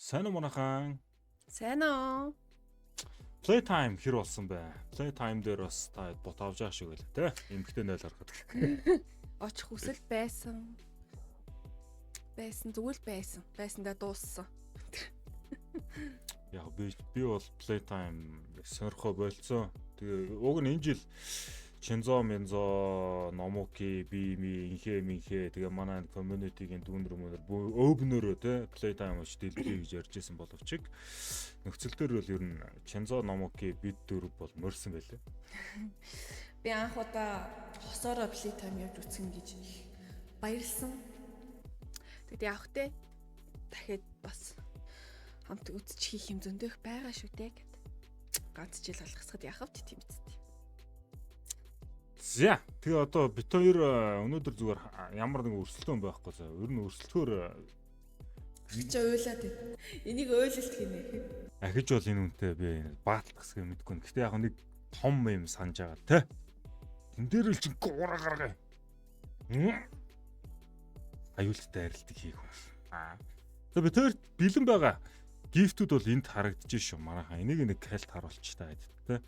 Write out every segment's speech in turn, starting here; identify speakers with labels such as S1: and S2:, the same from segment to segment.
S1: Сайн уу манайхан?
S2: Сайн аа.
S1: Playtime хэр болсон бэ? Playtime дээр бас та бот авч байгаа шиг байлаа те. Эмхтэй 0 харахад.
S2: Очих хүсэл байсан. Зүгээр л байсан. Байсандаа дууссан.
S1: Яг би бол Playtime сонирхоо болцсон. Тэгээ уг нь энэ жил Чинзо Мензо Номоки Бими инхээ тэгээ манай community-гийн дүүнэр өвнөрөө те Playtime уч дэлбэрээ гэж ярьж байсан боловч нөхцөл төр бол ер нь Чинзо Номоки бид дөрв бол морьсон байлээ.
S2: Би анх удаа хосоороо Playtime явж үзсэн гэж баярлсан. Тэгэд явах те дахиад бас хамт үзчих хийх юм зөндөх байгаа шүү дээ гэд. Ганц жил алгасахад яхавч тийм биз дээ.
S1: За тэгээ одоо бит хоёр өнөөдөр зүгээр ямар нэг өрсөлдөөн байхгүй за. Ер нь өрсөлдөхөөр
S2: чи уйлаад байна. Энийг ойлголт гинэ.
S1: ахиж бол энэ үнтэй би бааталгасыг мэдгүй. Гэхдээ яг нэг том юм санаж байгаа те. Тэн дээр л чинь гураа гаргая. Аюултай арилтыг хийх байна. За бит хоёр бэлэн байгаа. Гифтүүд бол энд харагдаж шүү. Манайхаа энийг нэг калт харуулчих та гэдэг те.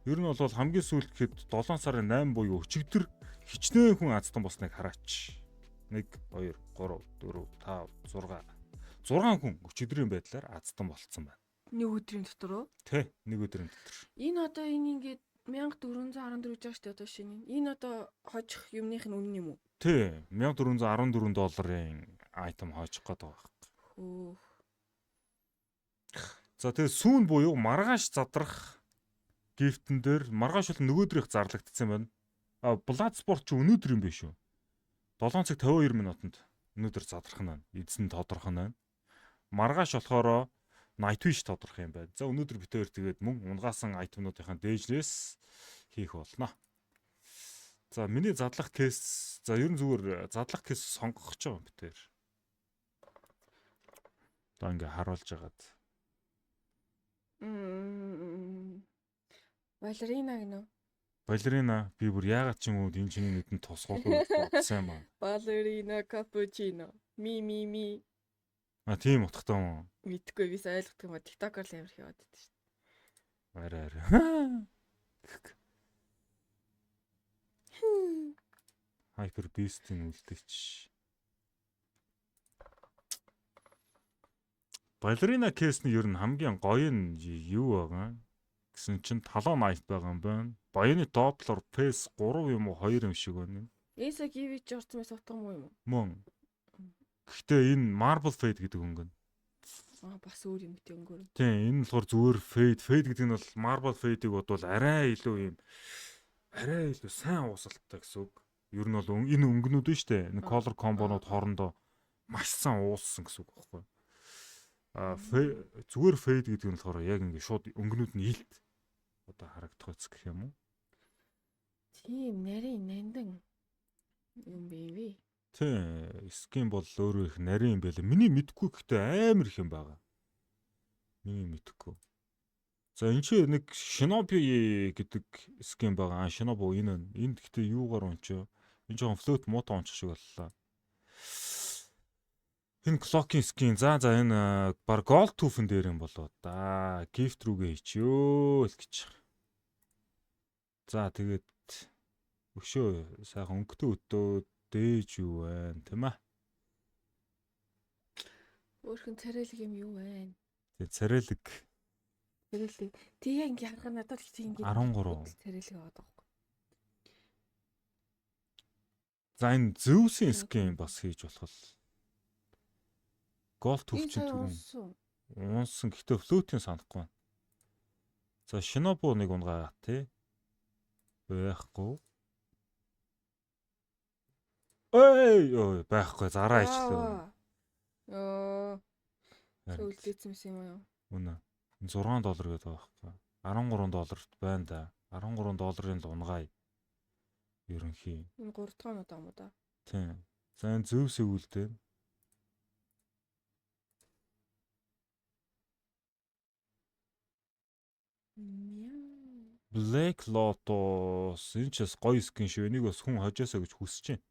S1: Ер нь бол хамгийн сүүлд гэхэд 7 сарын 8 буюу өчигдөр хичнээн хүн азтан босныг хараач. 1 2 3 4 5 6 6 хүн өчигдрийн байдлаар азтан болцсон байна.
S2: Нэг өдрийн дотор уу?
S1: Тэ, нэг өдрийн дотор.
S2: Энэ одоо энэ ингээд 1414 гэж байгаа шүү дээ одоо шинэ. Энэ одоо хожих юмных нь үнэн юм уу?
S1: Тэ, $1414 айтем хоочих гээд байгаа хэрэг.
S2: Хөө.
S1: За тэгээ сүүн буюу маргааш задрах гифтэн дээр маргааш бол нөгөөдрийнх зарлагдсан байна. Blood Sport ч өнөөдөр юм биш үү? 7 цаг 52 минутанд өнөөдөр задрах нь. Эзэн тодорхой нь. Маргааш болохоор Nightwish тодорхой юм байна. За өнөөдөр бид хоёр тэгээд мөн унгаасан айтемнуудынхаа дээжлээс хийх болно. За миний задлах кейс за ер нь зүгээр задлах кейс сонгох ч юм бид хоёр. Одоо ингээ харуулж агаад.
S2: Балерина гинөө.
S1: Балерина би бүр яагаад ч юм уу энэ чиний нүдэнд тусгуулах бодсон юм аа.
S2: Балерина капучино. Ми.
S1: Тийм утгатай юм.
S2: Мэдгүй бис ойлгохгүй юм ба TikTok-оор л амар хийваад байдаг шүү дээ.
S1: Арай. Hyper Beast-ийн үлдээч. Балерина кейсний ер нь хамгийн гоё нь юу байгаа гэсэн чинь талон найт байгаа юм байна. Баяны Doppler Pace 3 юм уу 2 юм шиг байна.
S2: Эса гівч орсон мэс утга юм уу?
S1: Мөн. Гэхдээ энэ Marble Fade гэдэг өнгөн.
S2: Бас өөр юм гэдэг өнгөөр.
S1: Тийм, энэ болохоор зүгээр Fade гэдэг нь бол Marble Fade-ийг бодвол арай илүү сайн уусалттай гэсэн үг. Ер нь бол энэ өнгөнүүд нь шүү дээ. Нэг color combo-нууд хоорондоо маш сайн ууссан гэсэн үг байхгүй. Зүгээр Fade гэдэг нь болохоор яг ингэ шууд өнгөнүүд нь илт одоо харагдах үс гэх юм уу?
S2: Тийм, нарийн нандан юм бэ.
S1: Тийм, скин бол өөрөө их нарийн юм байлаа. Миний мэдгүй гэхдээ амар их юм байгаа. Миний мэдхгүй. За энэ чи нэг Shinobi гэдэг скин байгаа. Shinobi энэ энд гэхдээ юугаар унчаа? Энэ жоохон float муутай унчих шиг боллоо. Энэ clock-ийн скин. За энэ баг gold tooth-ын дээр юм болоо да. Gift рүүгээ хийчихё л гэж. За тэгээд өшөө сайхан өнгөтэй өдөө дээж юу вэ? Тийм ээ.
S2: Өөрхөн царайлаг юм юу вэ?
S1: Тэгээд царайлаг.
S2: Тэгээ ингээ харах надад л тийм ингээ
S1: 13.
S2: царайлаг аваад байгаа.
S1: За энэ Zeus-ийн скин бас хийж болох. Gold tooth чинь түрүүн унсан. Гэхдээ float-ийн санахгүй. За Shinobu нэг унгаа тий. Байхгүй. Ой байхгүй зараа ичлээ.
S2: Үлдээсэн юм уу?
S1: Үнэ. $6 гэдэг байхгүй. $13 байна да. $13 л унгай. Ерөнхий.
S2: Энэ 3 дахь оноо даа мó да.
S1: Тийм. За энэ Zeus-ийг үлдээ. Black Lotus энэ ч бас гоё скин шүү. Энийг бас хүн хожоосоо гэж хүсэж байна.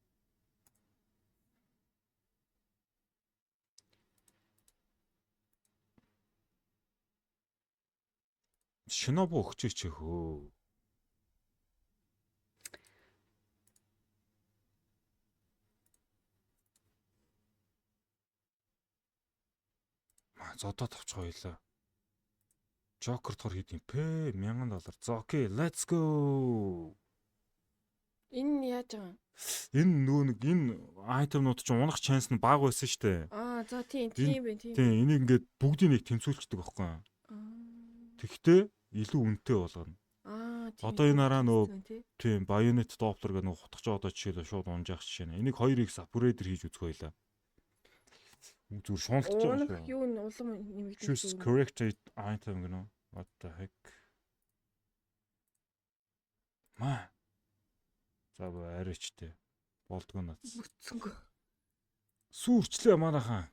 S1: Шинобу өгчөөч хөө. Зодоод авчих хоёлаа. Joker тохор хэд юм бэ? $1000. За окей, let's go.
S2: Энэ яаж байгаа?
S1: Энэ нөгөө нэг энэ айтемнууд ч унах chance нь бага байсан шүү дээ.
S2: Аа за тийм байх тийм.
S1: Тийм, энийг ингээд бүгдийг нэг тэнцүүлчихдэг байхгүй юу? Тэгэхдээ илүү үнэтэй болгоно.
S2: Тийм.
S1: Одоо энэ араа нөгөө тийм Bayonet Doppler гэх нөгөө хутгаж байгаа одоо жишээлээ шууд унжаах жишээ нэ. Энийг 2x upgrader хийж үзэх байлаа. Зүгээр шуналтж байгаа шүү.
S2: Юу н улам нэмэгдэж
S1: Choose correct item гэнэ. What the heck? Маа. За арайчтэй. Болдгоо нац.
S2: Мөцөнгөө.
S1: Сүрчлээ манайхан.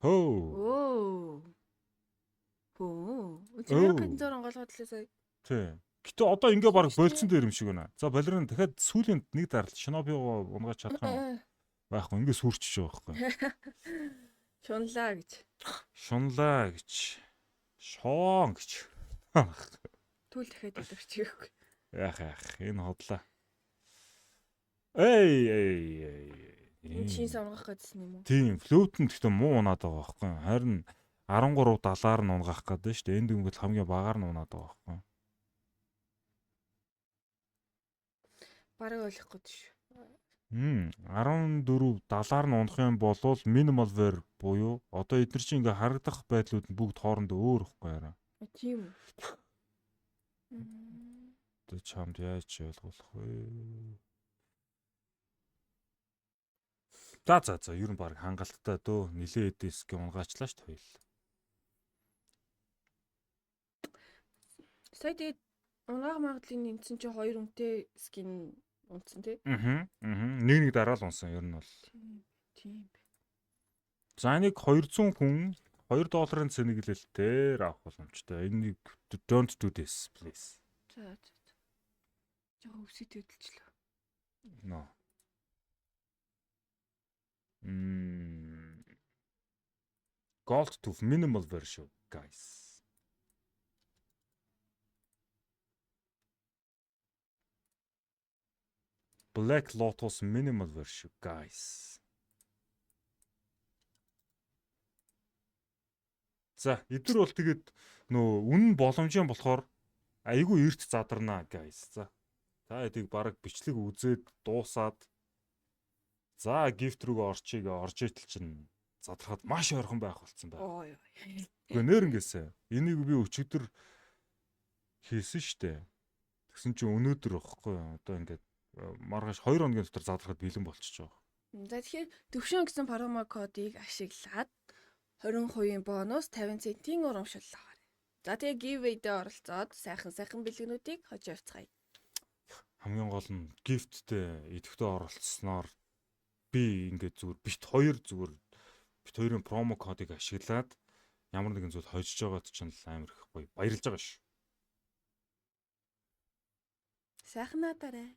S1: Хөө.
S2: Өчигдөр ганцаар онголгоод лээ сая.
S1: Тий. Гэтэ одоо ингээ баг болцсон дээр юм шиг байна. За балерин дахиад сүүлийн нэг даралт Шинобиго унгаж чадах юм байхгүй. Ингээ сүрчиж байгаа байхгүй.
S2: Шунлаа гэж.
S1: Шунлаа гэж. Шоон гэж.
S2: Түл дахиад өгчихгүй.
S1: Яах энэ хотлаа. Эй.
S2: Энэ чин сонгох гэсэн юм уу?
S1: Тийм, флөүтэн гэхдээ муу унаад байгаа байхгүй. Харин 13-70-аар нь унгаах гэдэг нь шүү дээ. Энд дөнгөж хамгийн багаар нь унаад байгаа байхгүй.
S2: Бараг ойлгох гээд шүү.
S1: 14-70-аар нь унах юм бол minimal wear буюу одоо эдгээр чинь ингээ харагдах байдлууд нь бүгд хоорондоо өөр ихгүй яараа.
S2: Тийм үү.
S1: Тэ чамд яаж ойлгох вэ? За ер нь баг хангалттай дөө нилээ эдэсгээ унгаачлаа шүү дээ.
S2: Сая тэгээд унгаах магадлалын нэмсэн чи 2 үнэтэй скин унтсан тий?
S1: Нэг дараа л унсан ер нь бол.
S2: Тийм.
S1: За нэг 200 хүн $2 цэнэглэлтээр авах боломжтой. Энийг don't do this please.
S2: За. Жоо өвсөд хөдөлчлөө.
S1: No. Gold to minimal version guys. Black Lotus minimal version guys. За, эдгээр бол тэгээд нөө үнэн боломжийн болохоор айгүй эрт задарнаа guys. За. Та эдийг баг бичлэг үзээд дуусаад за gift рүү орж итэл чинь задрахад маш ойрхон байх болсон байна. Гэхдээ нэрнгээсээ энийг би өчигдөр хийсэн штэ. Тэгсэн чинь өнөөдөр واخхгүй одоо ингээд маргааш 2 хоногийн дотор задрахад бэлэн болчихж байгаа.
S2: За тэгэхээр төвшин гэсэн промо кодыг ашиглаад 20% бонус 50 центийн урамшил аваарай. За тэгээ giveaway-д оролцоод сайхан бэлгэнүүдийг хож явцгаая.
S1: Хамгийн гол нь gift-тэй идэвхтэй оролцсноор би ингээд зүгээр бит хоёрын промо кодыг ашиглаад ямар нэгэн зүйл хожиж байгаад ч амар их гоё баярлж байгаа ш.
S2: Сайхнаа дараа.